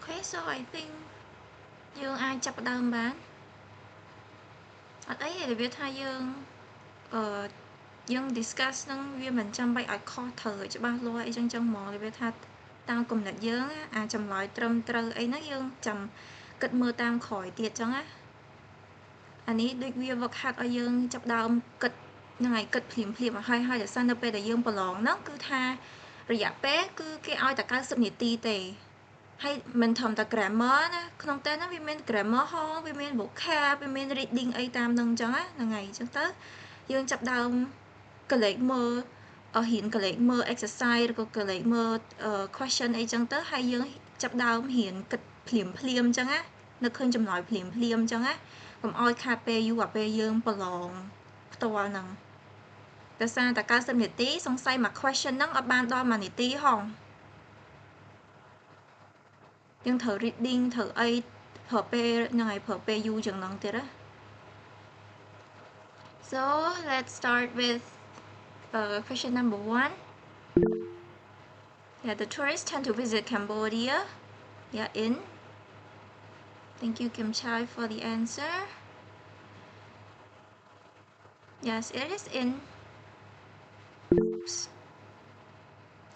Okay, so I think យើងអាចចាប់ផ្ដើមបានអត់អីទេវាថាយើង discuss ហ្នឹងវាមិនចាំបាច់ឲ្យខុសត្រូវឲ្យច្បាស់លាស់អីចឹងហ្មងវាថាតាមគំនិតយើងអាចចម្លើយត្រឹមត្រូវអីហ្នឹងយើងចាំគិតមើលតាមក្រោយទៀតចឹងណាអានេះដូចវាវឹកហាត់ឲ្យយើងចាប់ដើមគិតហ្នឹងហើយគិតភ្លាមហើយដោយសារនៅពេលដែលយើងប្រឡងហ្នឹងគឺថារយៈពេលគឺគេឲ្យតែ90នាទីទេហើយមិនធំតែ grammar ណាក្នុងតែហ្នឹងវាមាន grammar ហងវាមាន vocab វាមាន reading អីតាមហ្នឹងអញ្ចឹងណាហ្នឹងហើយអញ្ចឹងទៅយើងចាប់ដើមកលេចមើលហ៊ានកលេចមើល exercise ឬក៏កលេចមើលquestion អីចឹងទៅហើយយើងចាប់ដើមហ៊ានគិតភ្លាមអញ្ចឹងណានឹកឃើញចម្លើយភ្លាមអញ្ចឹងណាកុំឲ្យខាតពេលយូរអាពេលយើងប្រឡងផ្ទាល់ហ្នឹងដោយសារតែ90នាទីសង្ស័យមួយ question ហ្នឹងអត់បានដល់1នាទីហងយើងត្រូវ reading ត្រូវអីប្រើពេលហ្នឹងហើយប្រើពេលយូរជាងហ្នឹងទៀតណា So let's start with question number 1. Yeah, the tourists tend to visit Cambodia. Yeah, in. Thank you, Kim Chai, for the answer. Yes, it is in. Oops.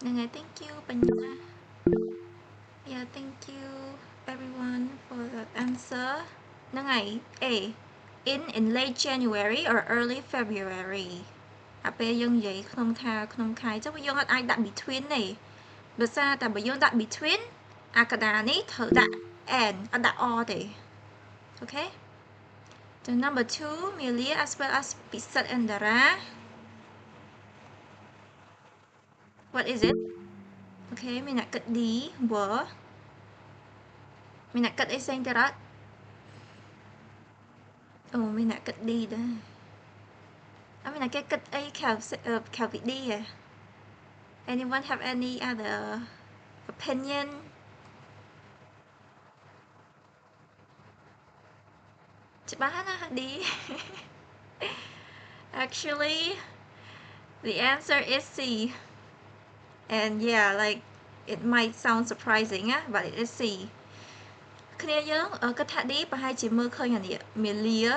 Okay, thank you, Panya. Yeah, thank you everyone for the answer. A. In late January or early February. អាពេលយើងនិយាយក្នុងខែចុះយើងអត់អាចដាក់ between ទេដោយសារតែបើយើងដាក់ between អាកដានេះត្រូវដាក់ and អត់ដាក់ or ទេ Okay. The number 2, Melia as well as Pisat and Dara. What is it? Okay, mình nak kat đi were. Mình nak kat iseng terat. Oh, mình nak kat đi dah. Mình nak kat ai khảo vị đi à. Anyone have any other opinion? Đi. Actually, the answer is C. And yeah, like it might sound surprising, but it is C. គ្នាយើងគិតថា D ប្រហែលជាមើលឃើញអានេះ Melia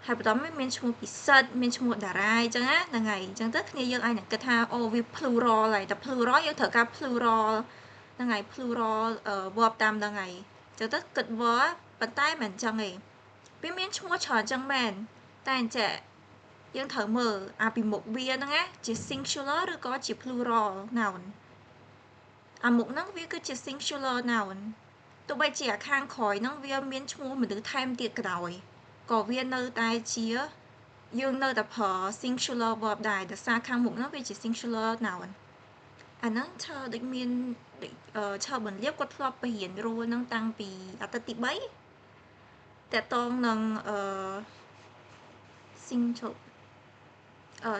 ហើយបន្តមានឈ្មោះពិសិដ្ឋមានឈ្មោះតារាអញ្ចឹងណាហ្នឹងហើយអញ្ចឹងទៅគ្នាយើងអាចនឹងគិតថាអូវា plural ហើយតែ plural យើងត្រូវការ plural ហ្នឹងហើយ plural verb តាមហ្នឹងហើយអញ្ចឹងទៅគិត verb ប៉ុន្តែមិនអញ្ចឹងទេវាមានឈ្មោះច្រើនអញ្ចឹងមែនតែអញ្ចឹងយើងត្រូវមើលអាពីមុខវាហ្នឹងណាជា singular ឬក៏ជា plural noun អាមុខហ្នឹងវាគឺជា singular noun ទោះបីជាអាខាងក្រោយហ្នឹងវាមានឈ្មោះមនុស្សថែមទៀតក៏ដោយក៏វានៅតែជាយើងនៅតែប្រើ singular verb ដែរដោយសារខាងមុខហ្នឹងវាជា singular noun អាហ្នឹងឈើដូចមានឈើបន្លាបគាត់ធ្លាប់ទៅរៀន rule ហ្នឹងតាំងពីអាទិត្យទី3តកតងនឹងsingular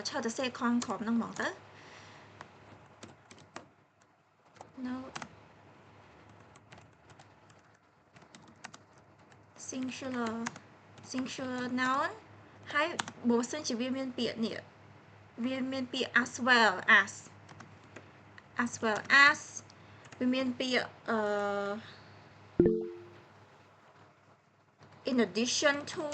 ឈើទៅសេខំក្រុមហ្នឹងហ្មងទៅ No singular noun ហើយបើសិនជាវាមានពាក្យនេះវាមានពាក្យ as well as វាមានពាក្យin addition to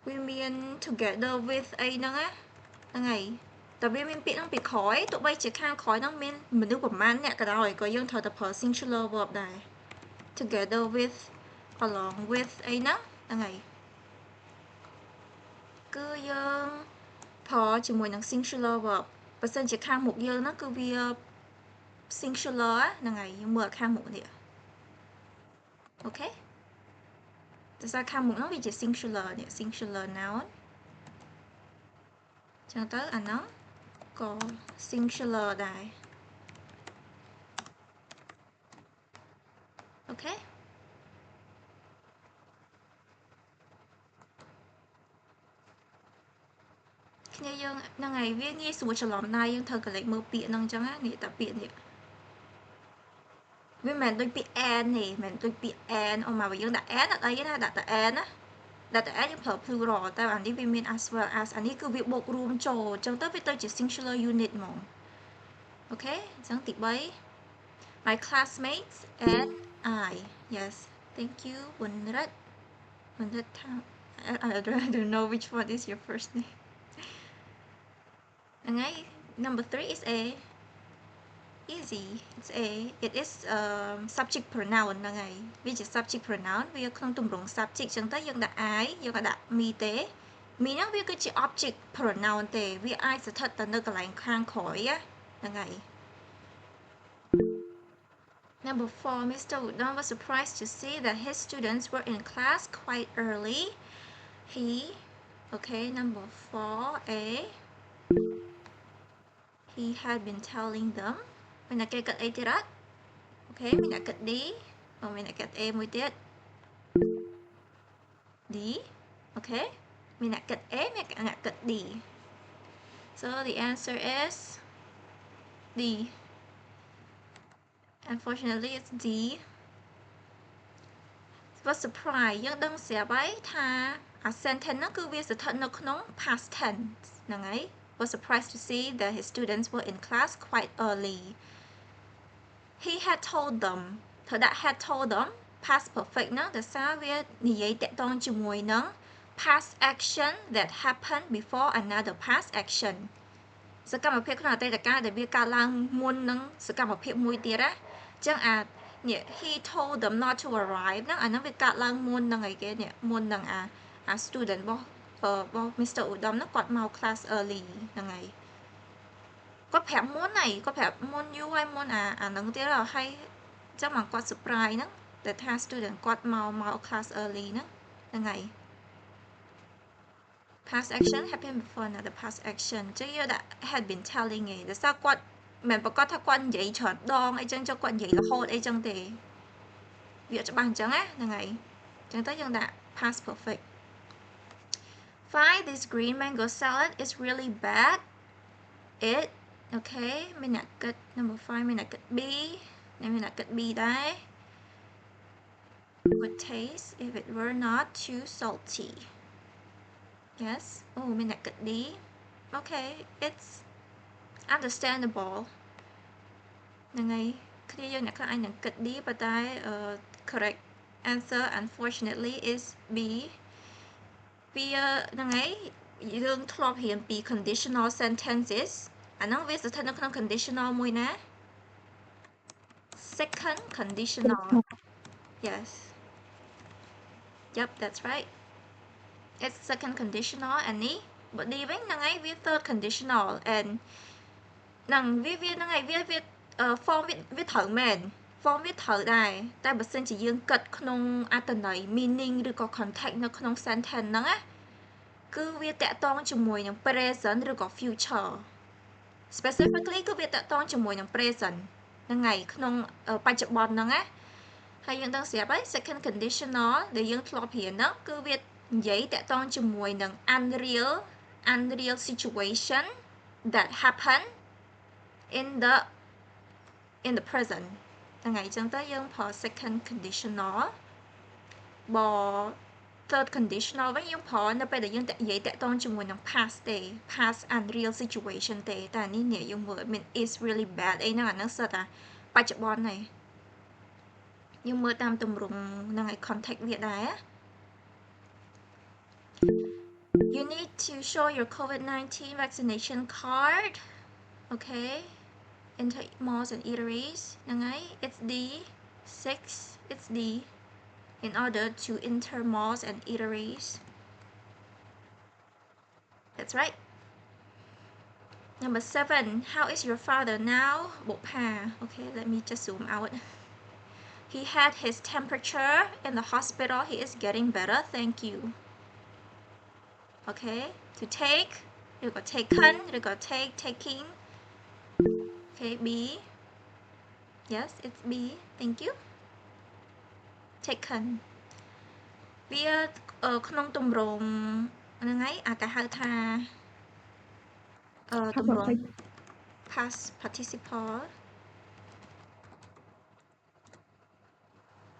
វាមាន together with អីហ្នឹងណាហ្នឹងហើយតែវាមានពាក្យហ្នឹងពីក្រោយទោះបីជាខាងក្រោយហ្នឹងមានមនុស្សប្រមាណអ្នកក៏ដោយក៏យើងត្រូវតែប្រើ singular verb ដែរ together with along with អីហ្នឹងហ្នឹងហើយគឺយើងប្រើជាមួយនឹង singular verb បើសិនជាខាងមុខយើងហ្នឹងគឺវា singular ហ្នឹងហើយយើងមើលខាងមុខនេះអូខេដោយសារខាងមុខហ្នឹងវាជា singular នេះ singular noun ចឹងទៅអាហ្នឹងក៏ singular ដែរអូខេគ្នាយើងហ្នឹងហើយវាងាយស្រួលច្រឡំដែរយើងត្រូវកលេចមើលពាក្យហ្នឹងអញ្ចឹងណានេះតែពាក្យនេះវាមិនមែនដូចពាក្យ and ទេមិនមែនដូចពាក្យ and អូមកយើងដាក់ and អត់អីណាដាក់តែ and ណាដាក់តែ and យើងប្រើ plural តែអានេះវាមាន as well as អានេះគឺវាបូករួមចូលអញ្ចឹងទៅវាទៅជា singular unit ហ្មងអូខេអញ្ចឹងទី3 my classmates and I. Yes, thank you, Bunrat. Bunrat Thao. I don't know which one is your first name. Okay, number 3 is A. Easy, it's A. It is subject pronoun ហ្នឹងហើយវាជា subject pronoun វាក្នុងទម្រង់ subject ចឹងទៅយើងដាក់ I យើងក៏ដាក់ me ទេ me ហ្នឹងវាគឺជា object pronoun ទេវាអាចស្ថិតទៅនៅកន្លែងខាងក្រោយហ្នឹងហើយ Number 4, Mr. Udon was surprised to see that his students were in class quite early. Okay, number 4A. He had been telling them. មានតែគេគិតអីទៀតអត់ Okay, mình đã kịch D. Mình đã kịch Eមួយទៀត D. Okay. Mình đã kịch E, mình đã kịch D. So the answer is D. Unfortunately, it's D. Was surprised យើងដឹងស្រាប់ហើយថាអា sentence ហ្នឹងគឺវាស្ថិតនៅក្នុង past tense ហ្នឹងហើយ Was surprised to see that his students were in class quite early. He had told them ធ្វើដាក់ had told them past perfect ហ្នឹងដោយសារវានិយាយតាក់ទងជាមួយនឹង past action that happened before another past action សកម្មភាពក្នុងអតីតកាលដែលវាកើតឡើងមុននឹងសកម្មភាពមួយទៀតណាអញ្ចឹងអានេះ he told them not to arrive ហ្នឹងអាហ្នឹងវាកើតឡើងមុននឹងអីគេនេះមុននឹងអា student របស់ Mr. Udom ហ្នឹងគាត់មក class early ហ្នឹងហើយគាត់ប្រាប់មុនហើយគាត់ប្រាប់មុនយូរហើយមុនអាហ្នឹងទៀតហើយអញ្ចឹងមកគាត់ surprise ហ្នឹងតែថា student គាត់មក class early ហ្នឹងហើយ past action happen before another past action អញ្ចឹងយើងដាក់ had been telling ឯងដោយសារគាត់មិនប្រកាសថាគាត់និយាយច្រើនដងអីចឹងចុះគាត់និយាយរហូតអីចឹងទេវាច្បាស់អញ្ចឹងណាហ្នឹងហើយអញ្ចឹងទៅយើងដាក់ past perfect 5 this green mango salad is really bad it okay មានអ្នកគិត number 5 មានអ្នកគិត B មានអ្នកគិត B ដែរ would taste if it were not too salty yes អូមានអ្នកគិត D okay it's understandable ហ្នឹងហើយគ្នាយើងអ្នកខ្លះអាចនឹងគិត D ប៉ុន្តែ correct answer unfortunately is B វាហ្នឹងហើយយើងធ្លាប់រៀនពី conditional sentences អាហ្នឹងវាស្ថិតនៅក្នុង conditional មួយណា second conditional yes yep that's right it's second conditional អានេះបើ D វិញហ្នឹងហើយវា third conditional and ហ្នឹងវាហ្នឹងហើយវា form វាត្រូវមែន form វាត្រូវដែរតែបើសិនជាយើងគិតក្នុងអត្ថន័យ meaning ឬក៏ context នៅក្នុង sentence ហ្នឹងណាគឺវាតាក់ទងជាមួយនឹង present ឬក៏ future specifically គឺវាតាក់ទងជាមួយនឹង present ហ្នឹងហើយក្នុងបច្ចុប្បន្នហ្នឹងណាហើយយើងដឹងស្រាប់ហើយ second conditional ដែលយើងធ្លាប់រៀនហ្នឹងគឺវានិយាយតាក់ទងជាមួយនឹង unreal situation that happen in the present ហ្នឹងហើយអញ្ចឹងទៅយើងប្រើ second conditional បើ third conditional វិញយើងប្រើនៅពេលដែលយើងនិយាយតាក់ទងជាមួយនឹង past ទេ past unreal situation ទេតែនេះយើងមើលមាន is really bad អីហ្នឹងអាហ្នឹងសិតតែបច្ចុប្បន្នហើយយើងមើលតាមទម្រង់ហ្នឹងហើយ context វាដែរ You need to show your COVID-19 vaccination card okay enter malls and eateries ហ្នឹងហើយ it's D 6 it's D in order to enter malls and eateries that's right number 7 how is your father now បុប្ផា okay let me just zoom out he had his temperature in the hospital he is getting better thank you okay to take ឬក៏ taken ឬក៏ taking okay B yes it's B thank you taken វាក្នុងទម្រង់ហ្នឹងហើយគេហៅថាទម្រង់ past participle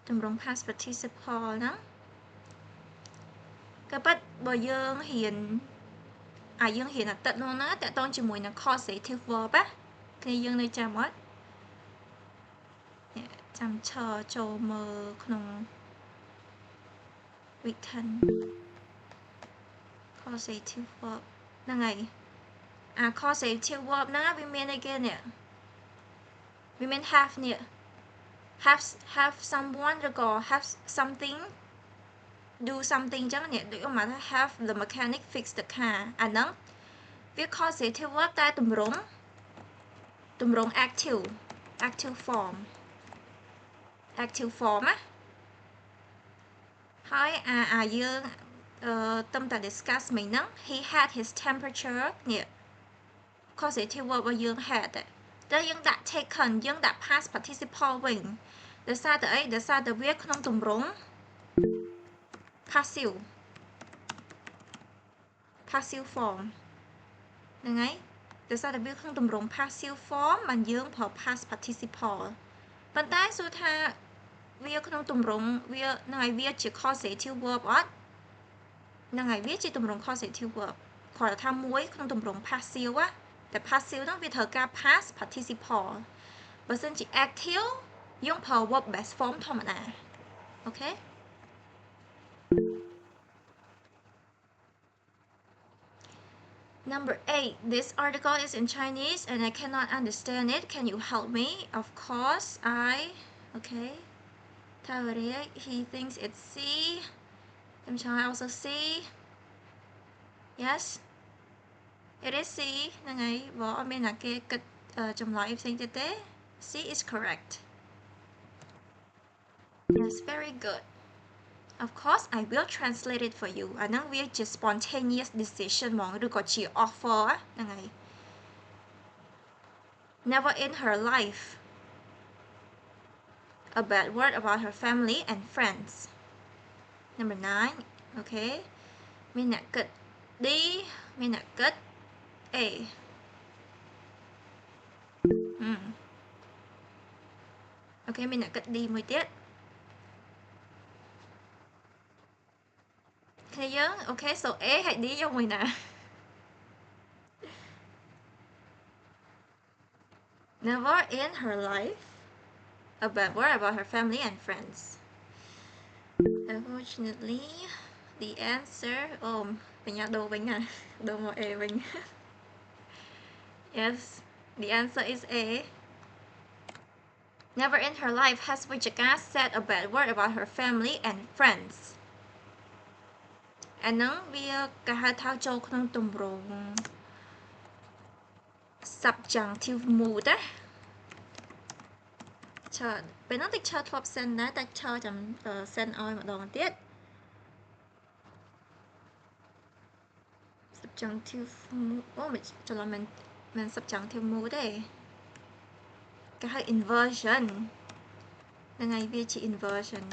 ទម្រង់ past participle ហ្នឹងក៏ប៉ុន្តែបើយើងរៀនអតីតនោះណាតកតងជាមួយនឹង causative verb ណាគ្នាយើងនៅចាំអត់ ចាំឈរចូលមើលក្នុង weekend causative verb ហ្នឹងហើយអា causative verb ហ្នឹងវាមានអីគេនេះវាមាន have នេះ have someone ឬក៏ have something do something ចឹងនេះដូចមកថា have the mechanic fix the car អាហ្នឹងវា causative verb តែទម្រង់ active form ណាហើយអាយើងទំតែ discuss មិញហ្នឹង he had his temperature នេះ causative verb របស់យើង had តែយើងដាក់ taken យើងដាក់ past participle វិញដោយសារតែអីដោយសារតែវាក្នុងទម្រង់ passive form ហ្នឹងហើយដោយសារតែវាក្នុងទម្រង់ passive form បានយើងប្រើ past participle ប៉ុន្តែសួរថាវាក្នុងទម្រង់វាហ្នឹងហើយវាជា causative verb អត់ហ្នឹងហើយវាជាទម្រង់ causative verb គ្រាន់តែថាមួយក្នុងទម្រង់ passive ណាតែ passive ហ្នឹងវាត្រូវការ past participle បើសិនជា active យើងប្រើ verb base form ធម្មតាអូខេNumber 8. This article is in Chinese and I cannot understand it. Can you help me? Of course, okay. Tavaria, he thinks it's C. I'm trying also C. Yes. It is C. ហ្នឹងហើយបើអត់មានណាគេគិតចម្លើយផ្សេងទៀតទេ C is correct. Yes, very good. Of course, I will translate it for you. អាហ្នឹងវាជា spontaneous decision ហ្មងឬក៏ជា offer ហ្នឹងហើយ Never in her life a bad word about her family and friends. Number 9. Okay. មានអ្នកគិត D មានអ្នកគិត A. Okay, មានអ្នកគិត D មួយទៀតគ្នាយើង Okay, so A ហើយ D យកមួយណា Never in her life a bad word about her family and friends. Unfortunately, the answer បញ្ញាដូរវិញណាដូរមក A វិញ Yes, the answer is A. Never in her life has Wichika said a bad word about her family and friends. អាហ្នឹងវាគេហៅថាចូលក្នុងទម្រង់ subjunctive mood ណាឈើពេលហ្នឹងតិចឈើធ្លាប់ send ដែរតែឈើចាំ send ឲ្យម្ដងទៀត subjunctive mood មិនច្រឡំមិន subjunctive mood ទេគេហៅ inversion ហ្នឹងហើយវាជា inversion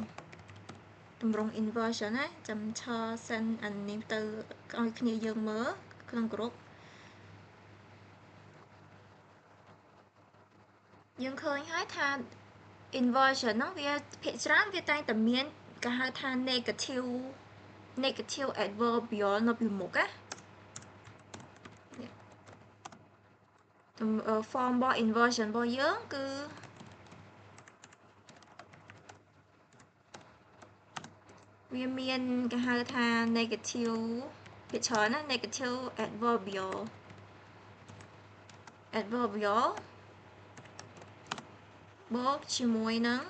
ទម្រង់ inversion ណាចាំឈើ send អានេះទៅឲ្យគ្នាយើងមើលក្នុង group យើងឃើញហើយថា inversion ហ្នឹងវាភាគច្រើនវាតែងតែមានគេហៅថា negative adverbial នៅពីមុខណាform របស់ inversion របស់យើងគឺវាមានគេហៅថា negative ភាគច្រើនណា negative adverbial បូកជាមួយនឹង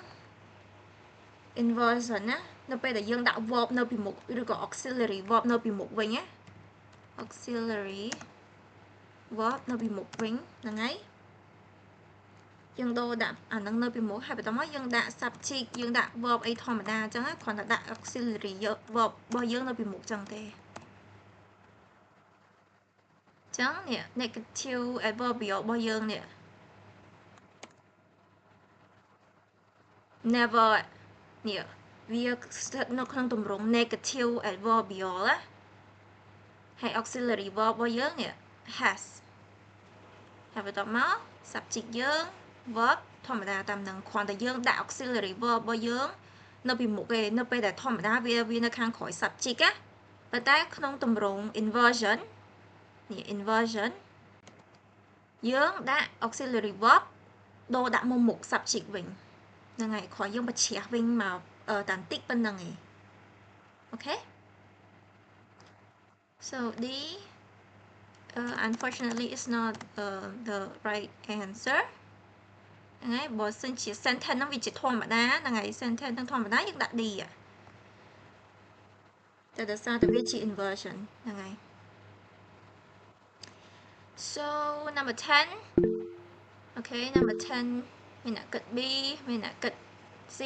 inversion ណានៅពេលដែលយើងដាក់ verb នៅពីមុខឬក៏ auxiliary verb នៅពីមុខវិញណា auxiliary verb នៅពីមុខវិញហ្នឹងហើយយើងដូរដាក់អាហ្នឹងនៅពីមុខហើយបន្តមកយើងដាក់ subject យើងដាក់ verb អីធម្មតាអញ្ចឹងគ្រាន់តែដាក់ auxiliary verb របស់យើងនៅពីមុខអញ្ចឹងទេអញ្ចឹងនេះ negative adverbial របស់យើងនេះ never នេះវាស្ថិតនៅក្នុងទម្រង់ negative adverbial ណាហើយ auxiliary verb របស់យើងនេះ has ហើយបន្តមក subject យើង verb ធម្មតាតាមនឹងគ្រាន់តែយើងដាក់ auxiliary verb របស់យើងនៅពីមុខឯងនៅពេលដែលធម្មតាវានៅខាងក្រោយ subject ណាប៉ុន្តែក្នុងទម្រង់ inversion នេះ inversion យើងដាក់ auxiliary verb ដូរដាក់មកមុខ subject វិញ ហ្នឹងហើយគ្រាន់យើងបញ្ជ្រះវិញមកតាន់តិចប៉ុណ្្នឹងឯង Okay, so D unfortunately is not the right answer ហ្នឹងហើយបើសិនជា sentence ហ្នឹងវាជាធម្មតាហ្នឹងហើយ sentence ហ្នឹងធម្មតាយើងដាក់ D តែដោយសារតែវាជា inversion ហ្នឹងហើយ so number 10 okay number 10 មានអ្នកគិត B មានអ្នកគិត C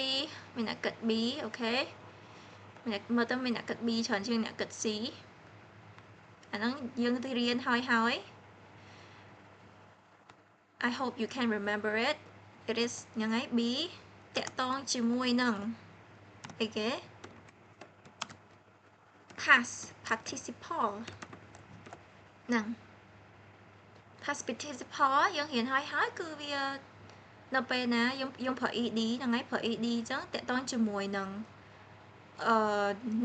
មានអ្នកគិត B okay មើលទៅមានអ្នកគិត B ច្រើនជាងអ្នកគិត C អាហ្នឹងយើងទៅរៀនហើយ I hope you can remember it it is យ៉ាងហ្នឹង B តាក់ទងជាមួយនឹងអីគេ past participle ហ្នឹង past participle យើងរៀនហើយគឺវានៅពេលណាយើងប្រើ ed ហ្នឹងហើយប្រើ ed អញ្ចឹងតាក់ទងជាមួយនឹង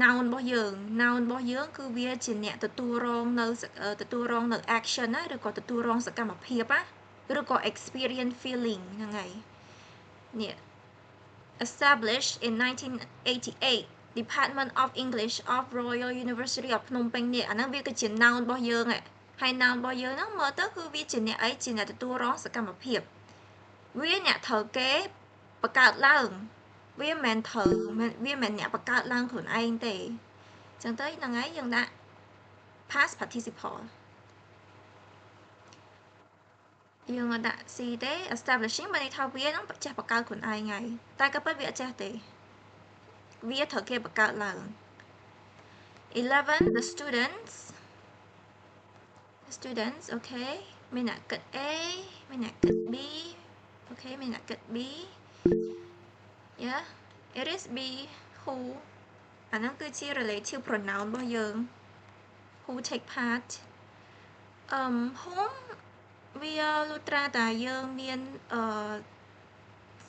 noun របស់យើង noun របស់យើងគឺវាជាអ្នកទទួលរងនៅ action ណាឬក៏ទទួលរងសកម្មភាពណាឬក៏ experience feeling ហ្នឹងហើយនេះ established in 1988 Department of English of Royal University of Phnom Penh នេះអាហ្នឹងវាគឺជា noun របស់យើងហើយ noun របស់យើងហ្នឹងមើលទៅគឺវាជាអ្នកអីជាអ្នកទទួលរងសកម្មភាពវាអ្នកត្រូវគេបង្កើតឡើងវាមិនមែនអ្នកបង្កើតឡើងខ្លួនឯងទេអញ្ចឹងទៅហ្នឹងហើយយើងដាក់ past participle យើងអត់ដាក់ C ទេ establishing បានន័យថាវានឹងចេះបង្កើតខ្លួនឯងហើយតែក៏ពិតវាអត់ចេះទេវាត្រូវគេបង្កើតឡើង 11 the students okay មានអ្នកគិត A មានអ្នកគិត B okay មានអ្នកគិត B yeah it is B who អាហ្នឹងគឺជា relative pronoun របស់យើង who take part whom វាលុះត្រាតែយើងមាន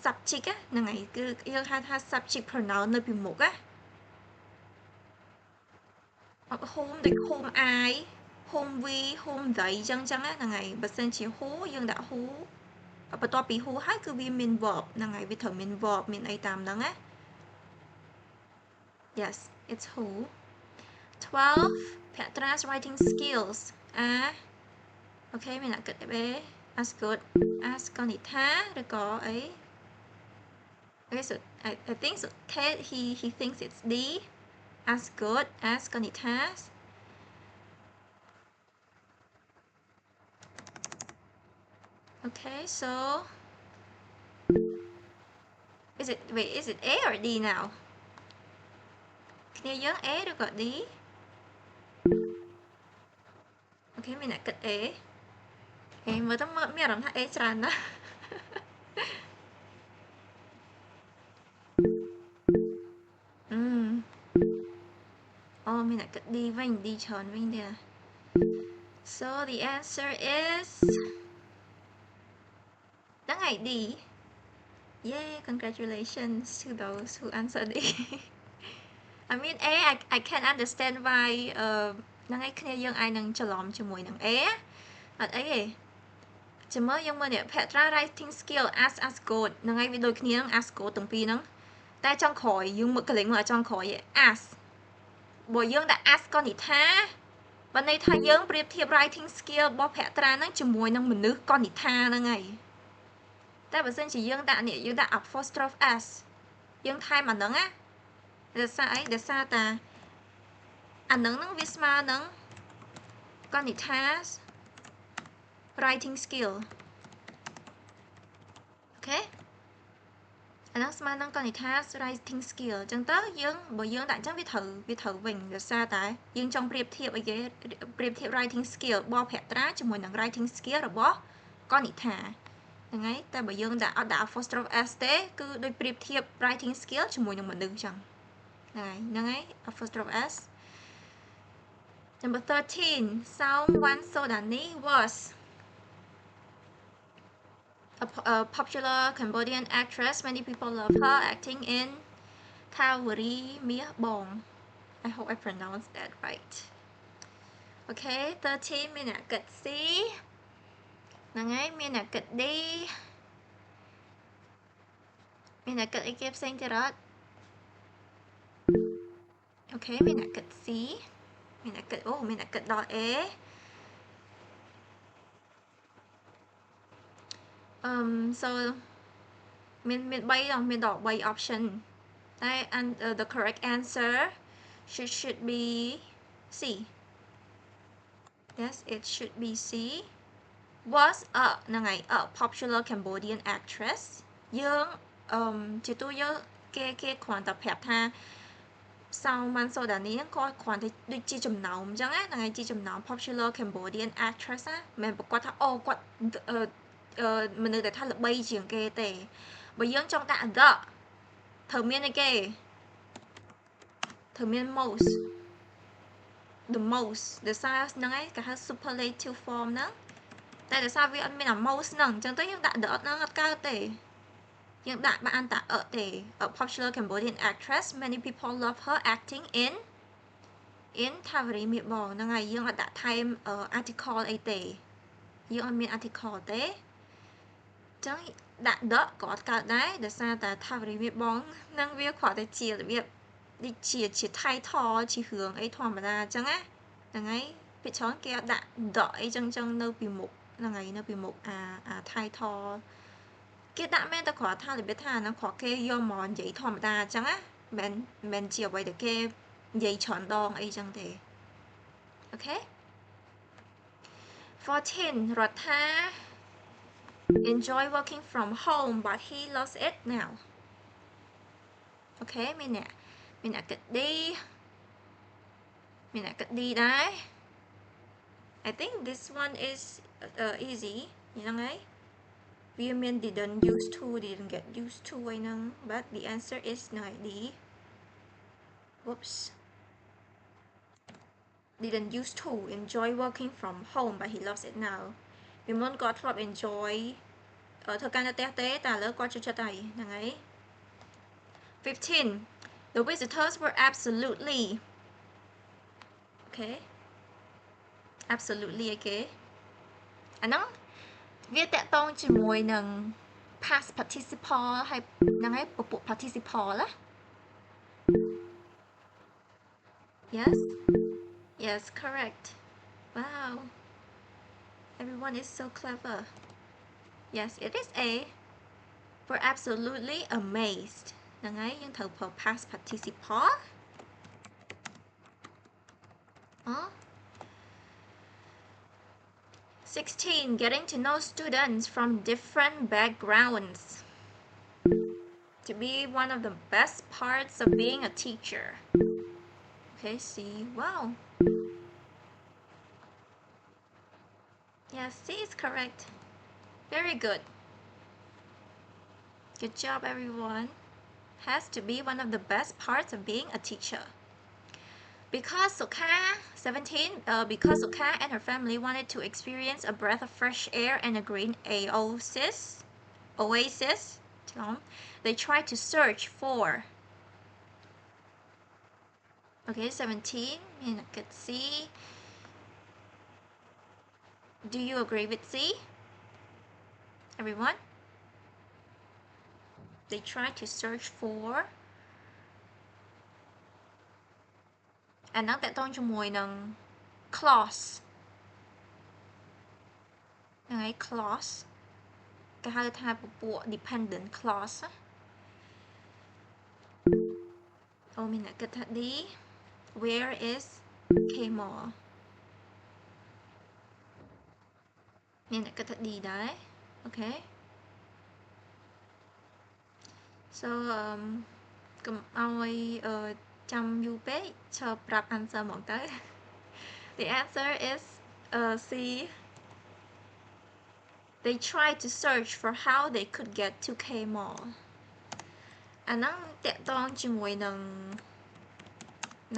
subject ហ្នឹងហើយគឺយើងហៅថា subject pronoun នៅពីមុខwhom ដូច whom I whom we whom they អញ្ចឹងហ្នឹងហើយបើសិនជា who យើងដាក់ who បន្ទាប់ពី who ហើយគឺវាមាន verb ហ្នឹងហើយវាត្រូវមាន verb មានអីតាមហ្នឹងណា yes it's who 12 Petra's writing skills okay មានអ្នកគិត A as good as កនិដ្ឋាឬក៏អី okay so I think so Kate he thinks it's D as good as កនិដ្ឋា okay so is it A or D now គ្នាយើង A ឬក៏ D okay មានអ្នកគិត A មើលទៅមានអារម្មណ៍ថា A ច្រើនណាស់មានអ្នកគិត D វិញ D ច្រើនវិញទៀត so the answer is ហ្នឹងហើយ D yay congratulations to those who answered D I mean A I can understand why ហ្នឹងហើយគ្នាយើងអាចនឹងច្រឡំជាមួយនឹង A អត់អីទេចាំមើលយើងមើលនេះ Petra writing skill as good ហ្នឹងហើយវាដូចគ្នានឹង as good ទាំងពីរហ្នឹងតែចុងក្រោយយើងមើលកលេងមើលចុងក្រោយ as បើយើងដាក់ as កនិដ្ឋាបានន័យថាយើងប្រៀបធៀប writing skill របស់ Petra ហ្នឹងជាមួយនឹងមនុស្សកនិដ្ឋាហ្នឹងហើយតែបើសិនជាយើងដាក់នេះយើងដាក់ apostrophe s យើងថែមអាហ្នឹងណាដោយសារអីដោយសារតាអាហ្នឹងវាស្មើនឹងកនិដ្ឋា writing skill okay អាហ្នឹងស្មើនឹងកនិដ្ឋា writing skill អញ្ចឹងទៅយើងបើយើងដាក់អញ្ចឹងវាត្រូវវិញដោយសារតែយើងចង់ប្រៀបធៀបអីគេប្រៀបធៀប writing skill របស់ភត្រាជាមួយនឹង writing skill របស់កនិដ្ឋាហ្នឹងហើយតែបើយើងដាក់អត់ដាក់ apostrophe s ទេគឺដូចប្រៀបធៀប writing skill ជាមួយនឹងមនុស្សអញ្ចឹងហ្នឹងហើយ apostrophe s number 13 Saungwan Sodani was a popular Cambodian actress many people love her acting in Kawari Mia Bong I hope I pronounced that right okay 13 មានអ្នកគិត C ហ្នឹងហើយមានអ្នកគិត D មានអ្នកគិតអីគេផ្សេងទៀតអត់អូខេមានអ្នកគិត C មានអ្នកគិតមានអ្នកគិតដល់ A so មាន3ដល់មានដល់3 option តែ the correct answer should be C yes it should be C was a ហ្នឹងហើយ a popular Cambodian actress យើងជាទូយើងគេគ្រាន់តែប្រាប់ថាសៅម៉ាន់សូដានីហ្នឹងគាត់គ្រាន់តែដូចជាចំណោមអញ្ចឹងណាហ្នឹងហើយជាចំណោម popular Cambodian actress ណាមិនប្រកាសថាគាត់មនុស្សដែលថាល្បីជាងគេទេបើយើងចង់ដាក់ the ត្រូវមានអីគេត្រូវមាន most the most ដោយសារហ្នឹងឯងគេហៅ superlative form ហ្នឹងតែដោយសារវាអត់មានអា most ហ្នឹងអញ្ចឹងទៅយើងដាក់ the ហ្នឹងអត់កើតទេយើងដាក់បានតែទេ a popular Cambodian actress many people love her acting in Thaveri មានបងហ្នឹងហើយយើងអត់ដាក់ថែម article អីទេយើងអត់មាន article ទេអញ្ចឹងដាក់ the ក៏អត់កើតដែរដោយសារតែ Thaveri មានបងហ្នឹងវាគ្រាន់តែជារបៀបដូចជា title ជារឿងអីធម្មតាអញ្ចឹងណាហ្នឹងហើយពីច្រើនគេអត់ដាក់ the អីចឹងនៅពីមុខហ្នឹងហើយនៅពីមុខអា title គេដាក់មែនតែគ្រាន់ថារបៀបថាហ្នឹងគ្រាន់គេយកមកនិយាយធម្មតាអញ្ចឹងណាមិនជាអ្វីដែលគេនិយាយច្រើនដងអីចឹងទេអូខេ14រដ្ឋា enjoy working from home but he lost it now អូខេមានអ្នកគិត D មានអ្នកគិត D ដែរ I think this one is easy ហ្នឹងហើយវាមាន didn't used to didn't get used to អីហ្នឹង but the answer is ហ្នឹងហើយ D whoops didn't used to enjoy working from home but he loves it now ពីមុនគាត់ធ្លាប់ enjoy ធ្វើការនៅផ្ទះទេតែឥឡូវគាត់ចូលចិត្តហើយហ្នឹងហើយ15 the visitors were absolutely okay absolutely អីគេអាហ្នឹងវាតកតងជាមួយនឹង past participle ហើយហ្នឹងហើយពពួក participle ណា yes correct wow everyone is so clever yes it is A we're absolutely amazed ហ្នឹងហើយយើងត្រូវប្រើ past participle 16 getting to know students from different backgrounds to be one of the best parts of being a teacher okay see wow yes C is correct very good good job everyone has to be one of the best parts of being a teacher because Sukha 17 because Sukha and her family wanted to experience a breath of fresh air and a green oasis they tried to search for okay 17 and I could see do you agree with C everyone they tried to search for អាហ្នឹងតកតងជាមួយនឹង clause ហ្នឹងហើយ clause គេហៅថាពពួក dependent clause អូមានអ្នកគិតថា D where is Kmall មានអ្នកគិតថា D ដែរអូខេ so កុំឲ្យចាំយូរពេកឈរប្រាប់ answer ហ្មងទៅ the answer is C they tried to search for how they could get to Kmall អាហ្នឹងតកតងជាមួយនឹង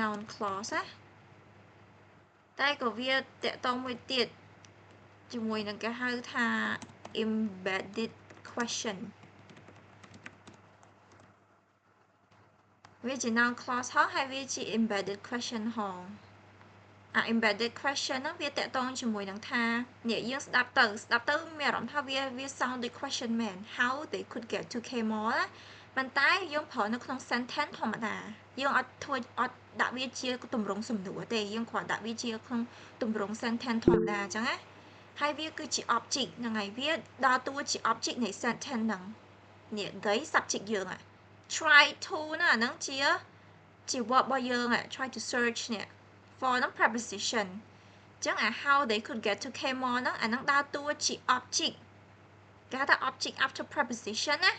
noun clause ណាតែក៏វាតកតងមួយទៀតជាមួយនឹងគេហៅថា embedded question វាជា noun clause ហោះហើយវាជា embedded question ហងembedded question ហ្នឹងវាតកតងជាមួយនឹងថាអ្នកយើងស្ដាប់ទៅមានអារម្មណ៍ថាវា sound ដូច question មែន how they could get to Kmall ប៉ុន្តែយើងប្រើនៅក្នុង sentence ធម្មតាយើងអត់ដាក់វាជាទម្រង់សំណួរទេយើងគ្រាន់ដាក់វាជាក្នុងទម្រង់ sentence ធម្មតាអញ្ចឹងណាហើយវាគឺជា object ហ្នឹងហើយវាដើរតួជា object នៃ sentence ហ្នឹងនេះ they subject យើង try to ណាអាហ្នឹងជា verb របស់យើង try to search នេះ for ហ្នឹង preposition អញ្ចឹងhow they could get to Kmall ហ្នឹងអាហ្នឹងដើរតួជា object គេហៅថា object after preposition ណា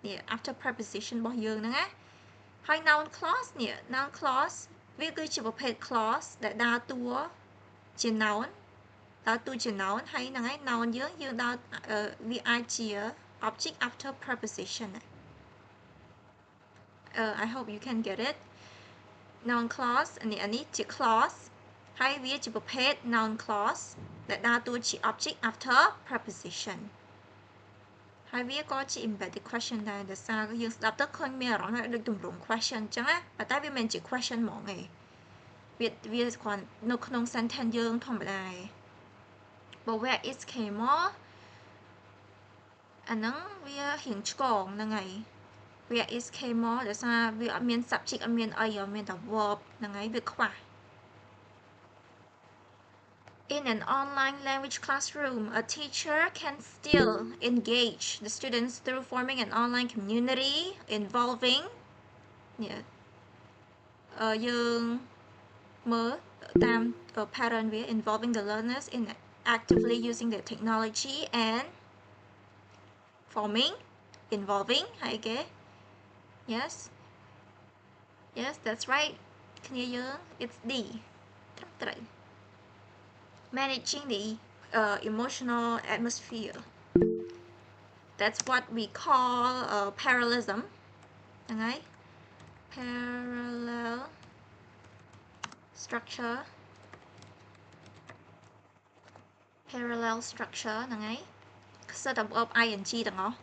នេះ after preposition របស់យើងហ្នឹងណាហើយ noun clause នេះ noun clause វាគឺជាប្រភេទ clause ដែលដើរតួជា noun ដើរតួជា noun ហើយហ្នឹងហើយ noun យើងដើរវាអាចជា object after preposition I hope you can get it noun clause អានេះជា clause ហើយវាជាប្រភេទ noun clause ដែលដើរតួជា object after preposition ហើយវាក៏ជា embedded question ដែរដោយសារយើងស្ដាប់ទៅឃើញមានអារម្មណ៍ថាដូចទម្រង់ question អញ្ចឹងណាប៉ុន្តែវាមិនមែនជា question ហ្មងទេវាគ្រាន់នៅក្នុង sentence យើងធម្មតាឯង but where is Kmall អាហ្នឹងវារៀងឆ្កងហ្នឹងហើយ where is Kmall ដោយសារវាអត់មាន subject អត់មានអីមានតែ verb ហ្នឹងហើយវាខ្វះIn an online language classroom, a teacher can still engage the students through forming an online community involving យើងមើលតាម pattern វា involving the learners in actively using the technology and forming involving ហើយគេ yes that's right គ្នាយើង it's D ត្រឹមត្រូវ managing the emotional atmosphere that's what we call parallelism ហ្នឹងហើយ parallel structure ហ្នឹងហើយសិតតែ verb ing ទាំងអស់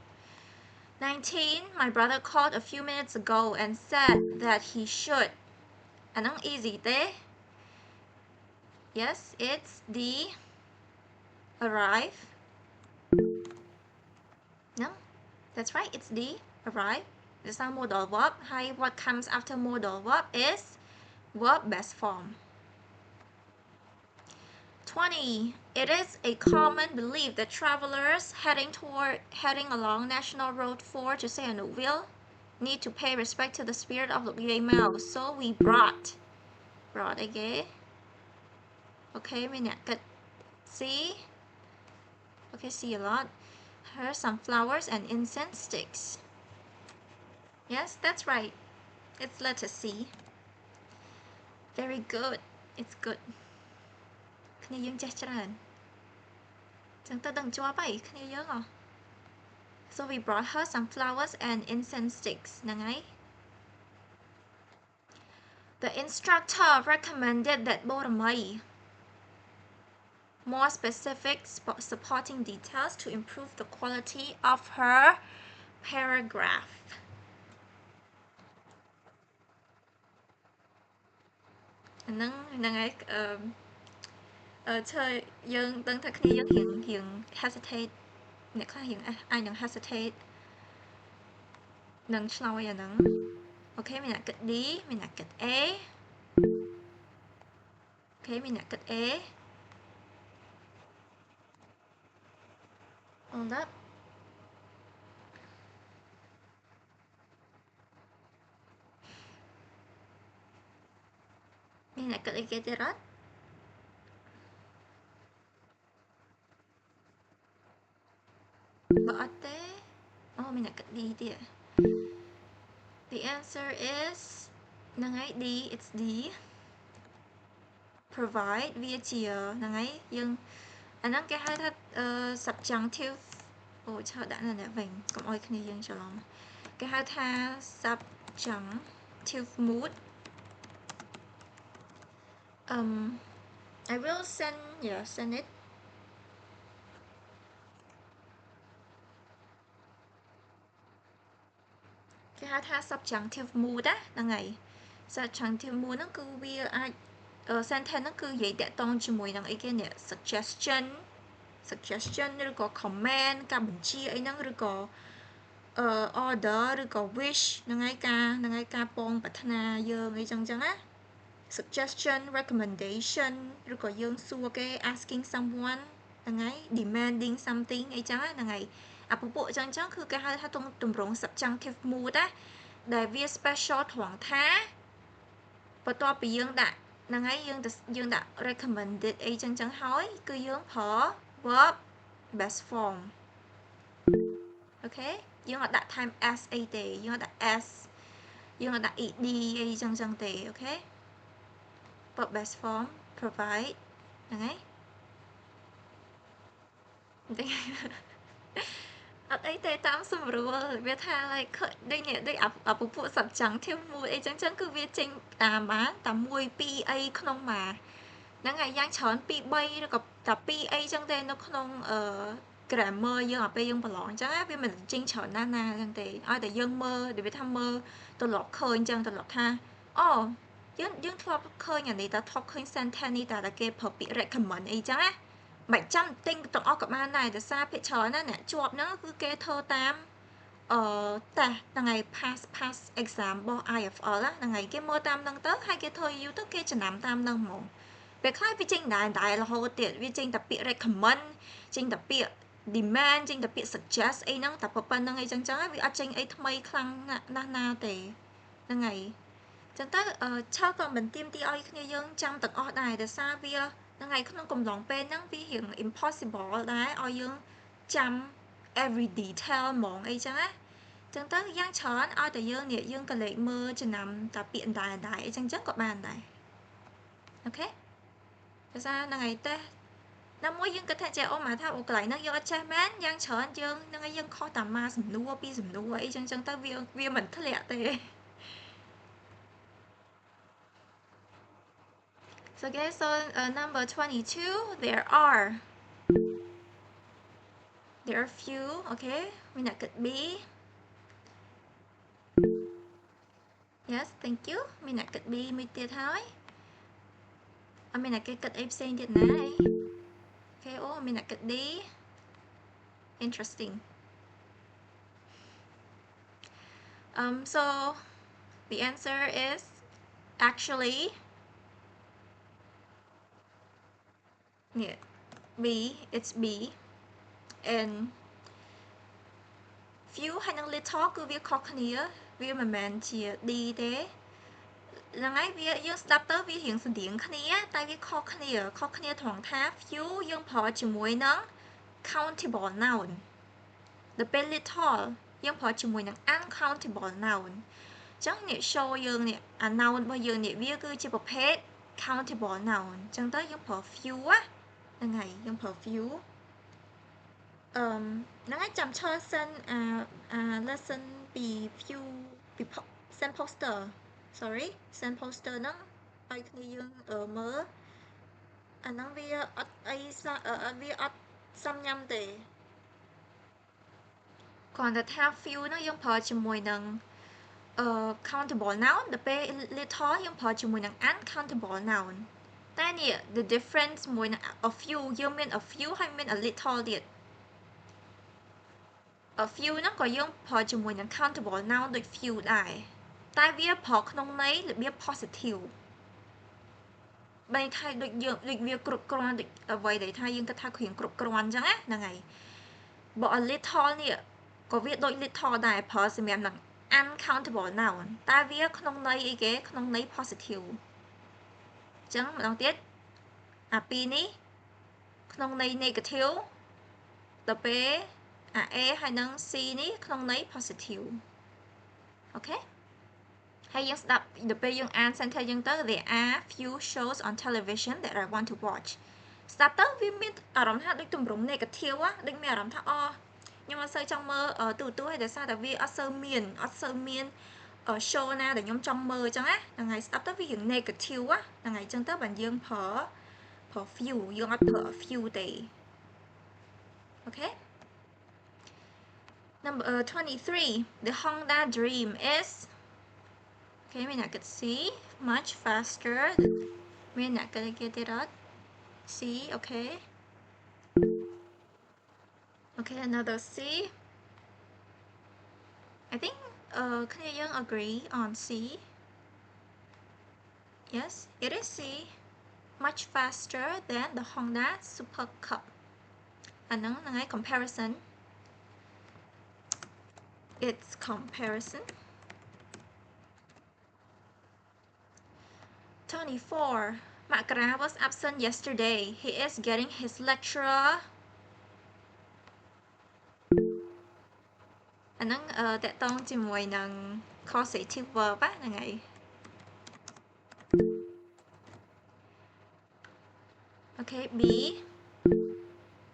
19 my brother called a few minutes ago and said that he should អាហ្នឹង easy ទេ yes it's the arrive no that's right it's the arrive it's a modal verbហើយ what comes after modal verb is verb best form 20 it is a common belief that travelers heading along National Road 4 to Sihanoukville need to pay respect to the spirit of Luc Mao so we brought again okay មានអ្នកគិត see okay see a lot her some flowers and incense sticks yes that's right it's letter C very good it's good គ្នាយើងចេះច្រើនចឹងទៅដឹងជាប់ហើយគ្នាយើងហ៎ so we brought her some flowers and incense sticks ហ្នឹងហើយ the instructor recommended that បូរមី more specific supporting details to improve the quality of her paragraph ហ្នឹងហើយធ្វើយើងដឹងថាគ្នាយើងរៀង hesitate អ្នកខ្លះរៀងអាចនឹង hesitate នឹងឆ្លើយអាហ្នឹងអូខេមានអ្នកគិត D មានអ្នកគិត A អូខេមានអ្នកគិត A hold up មានអ្នកគិតអីគេទៀតអត់បើអត់ទេអូមានអ្នកគិត D ទៀត the answer is ហ្នឹងហើយ D it's D provide វាជាហ្នឹងហើយយើងអាហ្នឹងគេហៅថា subjunctive អូឆើដាក់នៅនេះវិញកុំអោយគ្នាយើងច្រឡំគេហៅថា subjunctive mood I will send itគេហៅថា subjunctive mood ហ្នឹងហើយ subjunctive mood ហ្នឹងគឺវាអាច sentence ហ្នឹងគឺនិយាយតាក់ទងជាមួយនឹងអីគេនេះ suggestion ឬក៏ comment ការបញ្ជាអីហ្នឹងឬក៏ order ឬក៏ wish ហ្នឹងហើយការពងប្រាថ្នាយើងអីចឹងណា suggestion recommendation ឬក៏យើងសួរគេ asking someone ហ្នឹងហើយ demanding something អីចឹងហ្នឹងហើយអាពពួកចឹងគឺគេហៅថាទម្រង់ subjunctive mood ណាដែលវា special ត្រង់ថាបន្ទាប់ពីយើងដាក់ហ្នឹងហើយយើងដាក់ recommended អីចឹងហើយគឺយើងប្រើ verb best form អូខេយើងអត់ដាក់ time s អីទេយើងអត់ដាក់ s យើងអត់ដាក់ ed អីចឹងទេអូខេ verb best form provide ហ្នឹងហើយអត់អីទេតាមសម្រួលវាថា like ដូចអាពពួក subjunctive mood អីចឹងគឺវាចេញតាមបានតែ1 2អីក្នុងមួយហ្នឹងហើយយ៉ាងច្រើន2 3ឬក៏តែ2អីចឹងទេនៅក្នុងgrammar យើងឲ្យពេលយើងប្រឡងអញ្ចឹងវាមិនចេញច្រើនណាស់អញ្ចឹងទេឲ្យតែយើងមើលវាថាមើលទម្លាប់ឃើញអញ្ចឹងទម្លាប់ថាអូយើងធ្លាប់ឃើញអានេះតែធ្លាប់ឃើញ sentence នេះតែគេប្រើពាក្យ recommend អីចឹងណាមិនចាំទិញទាំងអស់ក៏បានដែរដោយសារភាគច្រើនណាអ្នកជាប់ហ្នឹងគឺគេធ្វើតាមតេស្តហ្នឹងហើយ pass exam របស់ IFL ហ្នឹងហើយគេមើលតាមហ្នឹងទៅហើយគេធ្វើយូរទៅគេចំណាំតាមហ្នឹងហ្មងពេលខ្លះវាចេញដែររហូតទៀតវាចេញតែពាក្យ recommend ចេញតែពាក្យ demand ចេញតែពាក្យ suggest អីហ្នឹងតែប៉ុណ្្នឹងអីចឹងវាអត់ចេញអីថ្មីខ្លាំងណាស់ណាទេហ្នឹងហើយចឹងទៅឆើក៏មិនទាមទារឲ្យគ្នាយើងចាំទាំងអស់ដែរដោយសារវាហ្នឹងហើយក្នុងកំឡុងពេលហ្នឹងវារៀង impossible ដែរឲ្យយើងចាំ every detail ហ្មងអីចឹងណាចឹងទៅយ៉ាងច្រើនឲ្យតែយើងក៏លេខមើលចំណាំតែពាក្យដែរអីចឹងក៏បានដែរអូខេដោយសារហ្នឹងហើយតេស្តណាមួយយើងគិតថាចេះអូមកថាអូកន្លែងហ្នឹងយើងអត់ចេះមែនយ៉ាងច្រើនយើងហ្នឹងហើយយើងខុសតាម៉ាសំណួរពីសំណួរអីចឹងទៅវាមិនធ្លាក់ទេ So okay, so number 22 there are few okay មានអ្នកគិត B yes thank you មានអ្នកគិត B មួយទៀតហើយអត់មានអ្នកគេគិតអីផ្សេងទៀតណាអីអូខេអូមានអ្នកគិត D interesting so the answer is actually yeah B it's B and few ហើយនិង little គឺវាខុសគ្នាវាមិនមែនជា D ទេហ្នឹងហើយវាយើងស្ដាប់ទៅវារៀងស្តៀងគ្នាតែវាខុសគ្នាត្រង់ថា few យើងប្រើជាមួយនឹង countable noun theពេល little យើងប្រើជាមួយនឹង uncountable noun អញ្ចឹងនេះ show យើងនេះអា noun របស់យើងនេះវាគឺជាប្រភេទ countable noun អញ្ចឹងទៅយើងប្រើ few ហ្នឹងហើយយើងប្រើ few ហ្នឹងហើយចាំឈរសិនlesson ពី few ពី send poster sorry send poster ហ្នឹងឲ្យគ្នាយើងមើលអាហ្នឹងវាអត់អីវាអត់សំញ៉ាំទេគ្រាន់តែថា few ហ្នឹងយើងប្រើជាមួយនឹងcountable noun ដល់ពេល little យើងប្រើជាមួយនឹង uncountable noun តែនេះ the difference មួយនឹង a few យើងមាន a few ហើយមាន a little ទៀត a few ហ្នឹងក៏យើងប្រើជាមួយនឹង countable noun ដូច few ដែរតែវាប្រើក្នុងន័យរបៀប positive បីថាដូចវាគ្រប់គ្រាន់ដូចអ្វីដែលថាយើងគិតថាគ្រាន់គ្រប់គ្រាន់អញ្ចឹងណាហ្នឹងហើយបើ a little នេះក៏វាដូច little ដែរប្រើសម្រាប់នឹង uncountable noun តែវាក្នុងន័យអីគេក្នុងន័យ positive អញ្ចឹងម្ដងទៀតអាពីរនេះក្នុងន័យ negative ដល់ពេលអា A ហើយនឹង C នេះក្នុងន័យ positive អូខេហើយយើងស្ដាប់ដល់ពេលយើងអាន sentence យើងទៅ there are few shows on television that I want to watch ស្ដាប់ទៅវាមានអារម្មណ៍ថាដូចទម្រង់ negative ដូចមានអារម្មណ៍ថាខ្ញុំអត់សូវចង់មើលទូហើយដោយសារតែវាអត់សូវមាន show ណាដែលខ្ញុំចង់មើលអញ្ចឹងណាហ្នឹងហើយស្ដាប់ទៅវារៀង negative ហ្នឹងហើយអញ្ចឹងទៅបើយើងប្រើ few យើងអត់ប្រើ few ទេអូខេ Number 23 the Honda Dream is okay មានអ្នកគិត C much faster មានអ្នកគិតគេទៀតអត់ C okay okay another C I think គ្នាយើង agree on C. Yes, it is C. Much faster than the Honda Super Cup. អាហ្នឹងហើយ comparison. It's comparison. 24. Makara was absent yesterday. He is getting his lecture. អាហ្នឹងតកតងជាមួយនឹង causative verb ហ្នឹងហើយ Okay, B.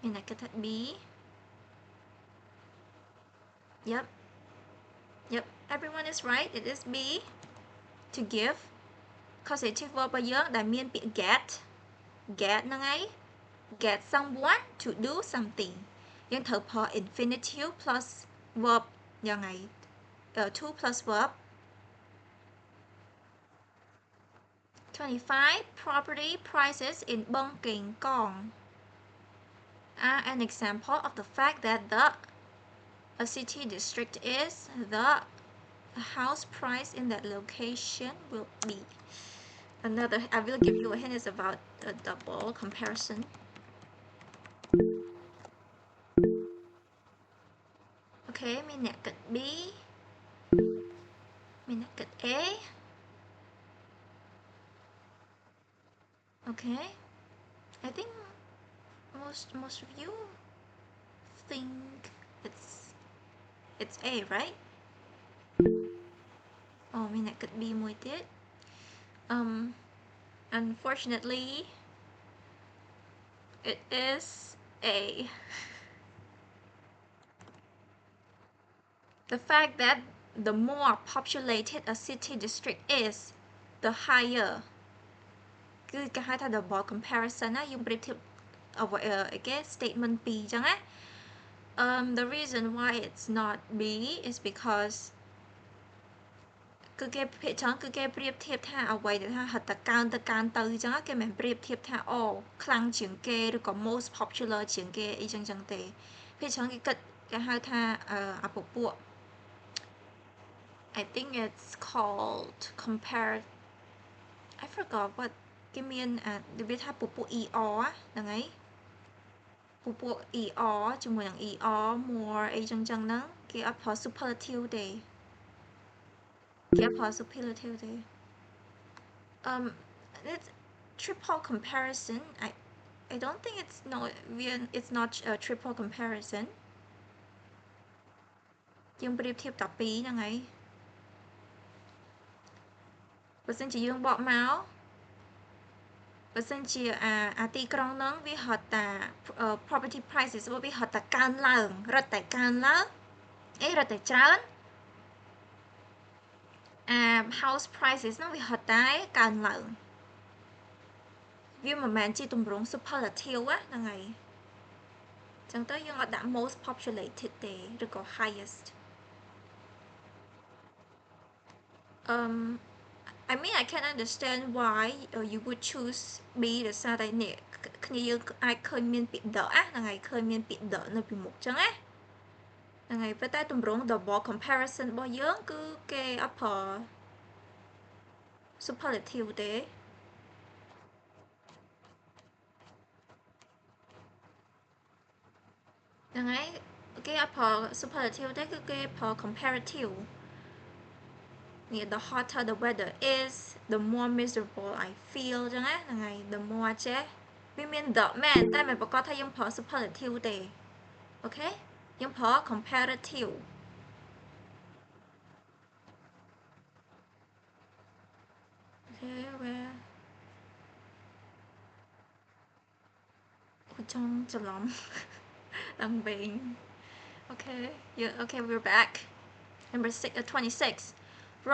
មានតែគិតថា B. Yep. Yep, everyone is right. It is B. To give causative verb របស់យើងដែលមានពាក្យ get ហ្នឹងហើយ get someone to do something យើងត្រូវប្រើ infinitive plus verb យ៉ាងហើយ to plus verb. 25. Property prices in Bong Keng Kong are an example of the fact that a city district is the house price in that location will be. Another, I will give you a hint, is about a double comparison. Okay, mình nè cật B. Mình nè cật A. Okay. I think most of you think it's A, right? Oh, mình nè cật Bមួយទៀត. Unfortunately, it is A. The fact that the more populated a city district is, the higher. គឺគេហៅថា double comparison ណាយើងប្រៀបធៀបគេ statement 2 អញ្ចឹងណា the reason why it's not B is because គឺគេភាគច្រើនគឺគេប្រៀបធៀបថាអ្វីដែលថាហិតតកើនទៅកើនទៅអញ្ចឹងគេមិនប្រៀបធៀបថាអូខ្លាំងជាងគេឬក៏ most popular ជាងគេអីចឹងទេភាគច្រើនគេគិតគេហៅថាអពពួក I think it's called compare I forgot what គេមានវាថាពពួក ER ហ្នឹងហើយពពួក ER ជាមួយនឹង ER more អីចឹងហ្នឹងគេអត់ប្រើ superlative ទេគេអត់ប្រើ superlative ទេit's triple comparison I don't think it's not a triple comparison យើងប្រៀបធៀបតែពីរហ្នឹងហើយបើសិនជាយើងបកមកបើសិនជាអាទីក្រុងហ្នឹងវាហត់តា property prices របស់វាហត់តាកើនឡើងរត់តែកើនឡើងរត់តែច្រើនhouse prices ហ្នឹងវាហត់តែកើនឡើងវាមិនមែនជាទម្រង់ superlative ហ្នឹងហើយចឹងទៅយើងអត់ដាក់ most populated ទេឬក៏ highest I mean I can understand why you would choose B ដោយសារតែនេះគ្នាយើងអាចឃើញមានពាក្យ the ហ្នឹងហើយឃើញមានពាក្យ the នៅពីមុខចឹងណាហ្នឹងហើយប៉ុន្តែទម្រង់ double comparison របស់យើងគឺគេអត់ប្រើ superlative ទេហ្នឹងហើយគេអត់ប្រើ superlative ទេគឺគេប្រើ comparative the hotter the weather is the more miserable I feel ចឹងណាហ្នឹងហើយ the more ចេះវាមាន the មែនតែមិនប្រកាសថាយើងប្រើ superlative ទេអូខេយើងប្រើ comparative okay where ចង់ច្រឡំឡើងវិញ okay okay we're back number 26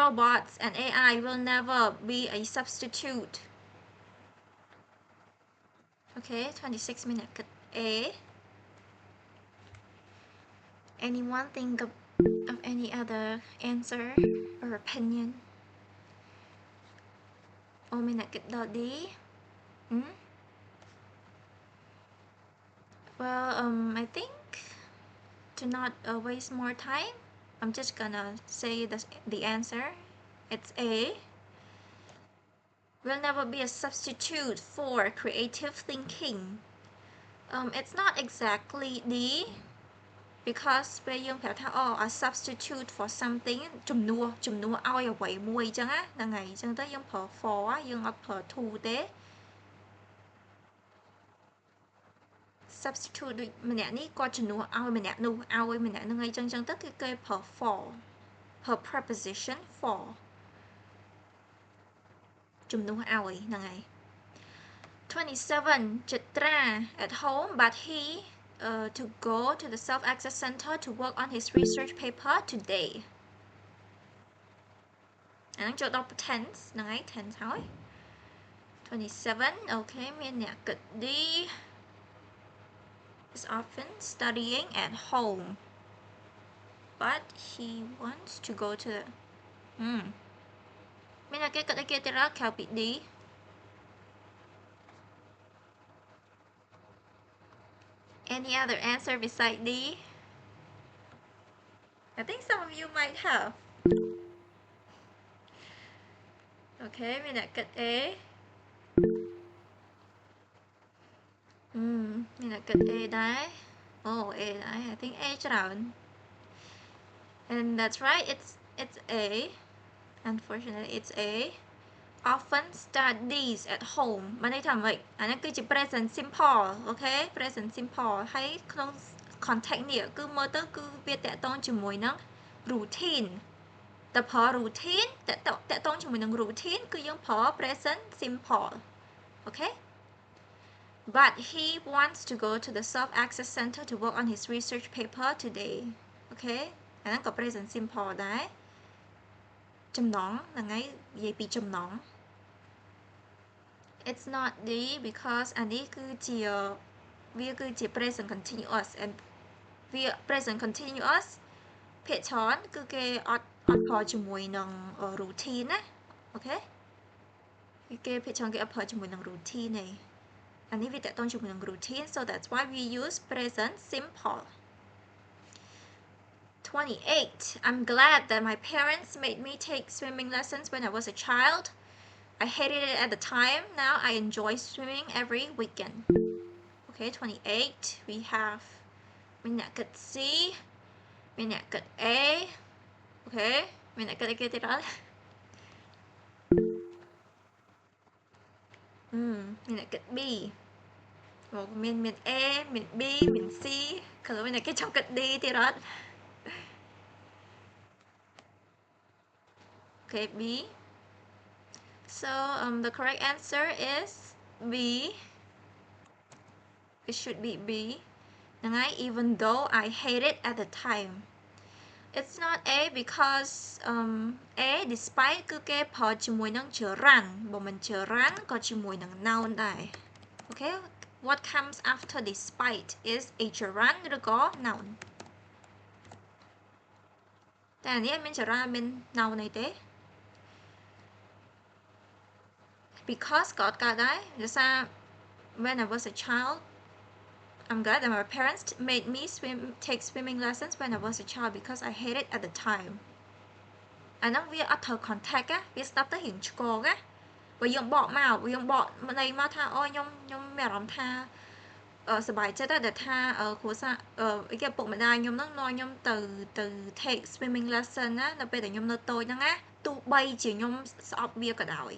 robots and AI will never be a substitute okay 26 minutes A anyone think of any other answer or opinion oh minute get D well I think to not waste more time I'm just gonna say the answer. It's A. Will never be a substitute for creative thinking. It's not exactly D because ពេលយើងប្រាប់ថា a substitute for something ជំនួសឲ្យអ្វីមួយអញ្ចឹងណាហ្នឹងហើយអញ្ចឹងទៅយើងប្រើ for យើងអត់ប្រើ to ទេ substitute ដូចម្នាក់នេះគាត់ជំនួសឲ្យម្នាក់នោះឲ្យម្នាក់ហ្នឹងអីចឹងទៅគឺគេប្រើ for ប្រើ preposition for ជំនួសឲ្យហ្នឹងហើយ 27 Chitra at home but he to go to the self-access center to work on his research paper today អាហ្នឹងចូលដល់ tense ហ្នឹងហើយ tense ហើយ 27 okay មានអ្នកគិត D is often studying at home but he wants to go to the មានអ្នកគេគិតអីគេទៀតក្រៅពី D Any other answer beside D? I think some of you might have. Okay, mình đã cất A. Mình đã cất A đấy. Oh, A đấy. I think Aច្រើន. And that's right. It's A. Unfortunately, it's A. Often studies at home បានន័យថាម៉េចអានេះគឺជា present simple អូខេ present simple ហើយក្នុង context នេះគឺមើលទៅគឺវាតកតងជាមួយនឹង routine តែប្រើ routine តកតងជាមួយនឹង routine គឺយើងប្រើ present simple អូខេ but he wants to go to the self access center to work on his research paper today អូខេអាហ្នឹងក៏ present simple ដែរចំណងហ្នឹងហើយនិយាយពីចំណង It's not D because អានេះគឺជាវាគឺជា present continuous and វា present continuous ភាគច្រើនគឺគេអត់ប្រើជាមួយនឹង routine ណាអូខេគេភាគច្រើនគេអត់ប្រើជាមួយនឹង routine ទេអានេះវាតកតងជាមួយនឹង routine so that's why we use present simple 28 I'm glad that my parents made me take swimming lessons when I was a child I hated it at the time now I enjoy swimming every weekend okay 28 we have មានអ្នកគិត C មានអ្នកគិត A អូខេមានអ្នកគិតអីគេទៀតអត់មានអ្នកគិត B មកមាន A មាន B មាន C គឺមានអ្នកគេចង់គិត D ទៀតអត់ Okay, B. So the correct answer is B. It should be B. Even though I hate it at the time. It's not A because A despite គឺគេប្រើជាមួយនឹងចរន្តបើមិនចរន្តក៏ជាមួយនឹង noun ដែរ Okay, what comes after despite is a ចរន្តឬក៏ noun តែអានេះមានចរន្តមាន noun អីទេ Because ក៏អត់កើតដែរដោយសារ when I was a child I'm glad that my parents made me take swimming lessons when I was a child because I hated it at the time អាហ្នឹងវាអត់ត្រូវ contact ណាវាស្ដាប់ទៅរៀងឆ្កងណាបើយើងបកមកន័យមកថាអូខ្ញុំមានអារម្មណ៍ថាសប្បាយចិត្តដែរដែលថាគ្រួសារគេពុកម្ដាយខ្ញុំហ្នឹងនាំខ្ញុំទៅ take swimming lesson ណានៅពេលដែលខ្ញុំនៅតូចហ្នឹងណាទោះបីជាខ្ញុំស្អប់វាក៏ដោយ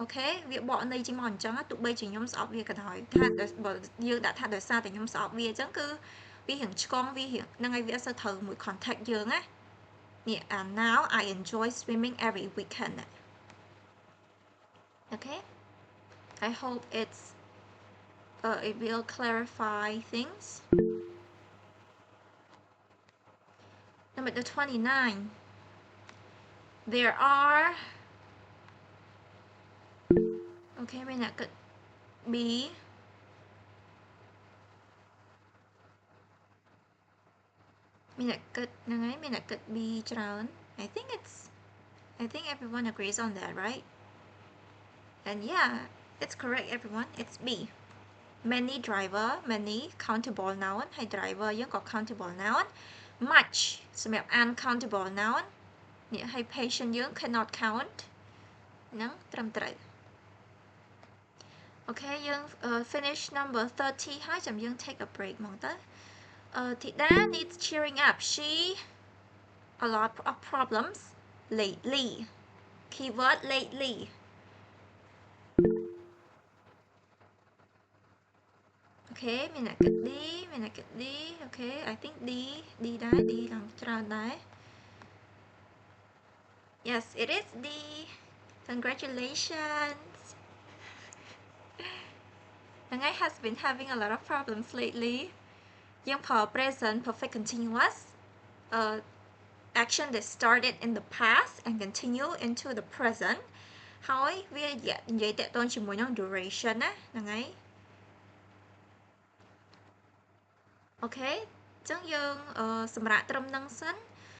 អូខេវាបកន័យចេញមកអញ្ចឹងទោះបីជាខ្ញុំស្អប់វាក៏ដោយថាបើយើងដាក់ថាដោយសារតែខ្ញុំស្អប់វាអញ្ចឹងគឺវារៀងឆ្កងវារៀងហ្នឹងហើយវាអត់សូវត្រូវមួយ contact យើងណានេះ and now I enjoy swimming every weekend okay I hope it will clarify things number 29 there are okay មានអ្នកគិត B មានអ្នកគិតហ្នឹងហើយមានអ្នកគិត B ច្រើន I think everyone agrees on that right and yeah it's correct everyone it's B many driver many countable noun ហើយ driver យើងក៏ countable noun much សម្រាប់ uncountable noun នេះឲ្យ patient យើង cannot count ហ្នឹងត្រឹមត្រូវ Okay យើង finish number 30 ហើយចាំយើង take a break ហ្មងទៅ Thida needs cheering up. She a lot of problems lately. Keyword lately. Okay មានអ្នកគិត D មានអ្នកគិត D. Okay I think D ដែរ D ឡើងច្រើនដែរ Yes it is D. Congratulations. Nangai has been having a lot of problems lately. យើងប្រើ present perfect continuous action that started in the past and continue into the present ហើយវានិយាយតកតងជាមួយនឹង duration ណាហ្នឹងហើយ អូខេអញ្ចឹងយើងសម្រាប់ត្រឹមហ្នឹងសិន